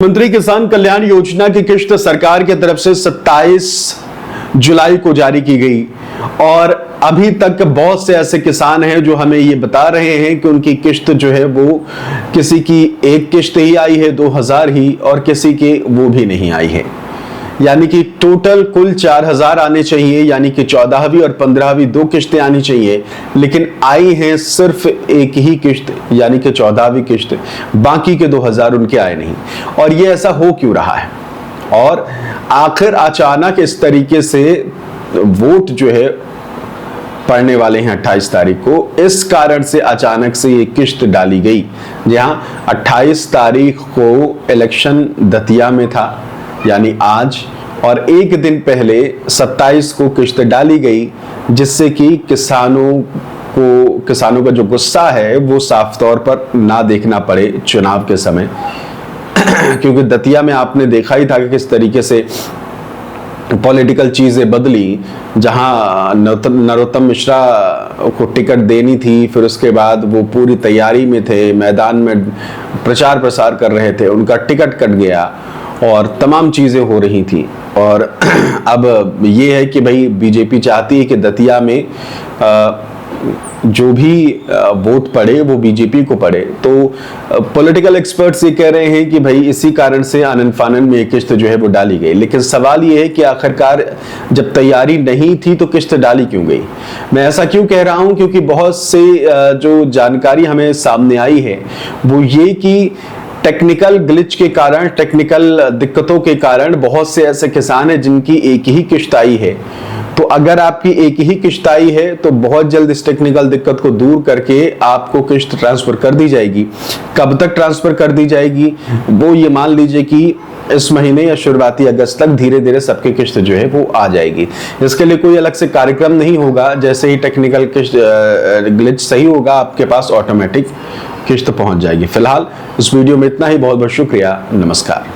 मंत्री किसान कल्याण योजना की किश्त सरकार की तरफ से 27 जुलाई को जारी की गई और अभी तक बहुत से ऐसे किसान हैं जो हमें ये बता रहे हैं कि उनकी किश्त जो है वो किसी की एक किश्त ही आई है 2000 ही और किसी की वो भी नहीं आई है। यानी कि टोटल कुल 4000 आने चाहिए, यानी कि 14वीं और 15वीं दो किश्तें आनी चाहिए, लेकिन आई हैं सिर्फ एक ही किश्त यानी कि 14वीं किश्त, बाकी के 2000 उनके आए नहीं। और ये ऐसा हो क्यों रहा है और आखिर अचानक इस तरीके से वोट जो है पड़ने वाले हैं 28 तारीख को, इस कारण से अचानक से ये किश्त डाली गई। जहां 28 तारीख को इलेक्शन दतिया में था यानी आज, और एक दिन पहले 27 को किश्त डाली गई, जिससे कि किसानों का जो गुस्सा है वो साफ तौर पर ना देखना पड़े चुनाव के समय क्योंकि दतिया में आपने देखा ही था कि किस तरीके से पॉलिटिकल चीजें बदली। जहां नरोत्तम मिश्रा को टिकट देनी थी, फिर उसके बाद वो पूरी तैयारी में थे, मैदान में प्रचार प्रसार कर रहे थे, उनका टिकट कट गया और तमाम चीजें हो रही थी। और अब ये है कि भाई बीजेपी चाहती है कि दतिया में जो भी वोट पड़े वो बीजेपी को पड़े। तो पॉलिटिकल एक्सपर्ट्स ये कह रहे हैं कि भाई इसी कारण से आनन फानन में किश्त जो है वो डाली गई। लेकिन सवाल ये है कि आखिरकार जब तैयारी नहीं थी तो किश्त डाली क्यों गई। मैं ऐसा क्यों कह रहा हूं, क्योंकि बहुत से जो जानकारी हमें सामने आई है वो ये कि टेक्निकल ग्लिच के कारण, टेक्निकल दिक्कतों के कारण बहुत से ऐसे किसान हैं जिनकी एक ही किश्त आई है। तो अगर आपकी एक ही किश्त आई है तो बहुत जल्द इस टेक्निकल दिक्कत को दूर करके आपको किश्त ट्रांसफर कर दी जाएगी। कब तक ट्रांसफर कर दी जाएगी वो ये मान लीजिए कि इस महीने या शुरुआती अगस्त तक धीरे धीरे सबकी किश्त जो है वो आ जाएगी। इसके लिए कोई अलग से कार्यक्रम नहीं होगा, जैसे ही टेक्निकल किश्त ग्लिच सही होगा आपके पास ऑटोमेटिक किश्त पहुंच जाएगी। फिलहाल इस वीडियो में इतना ही। बहुत बहुत शुक्रिया, नमस्कार।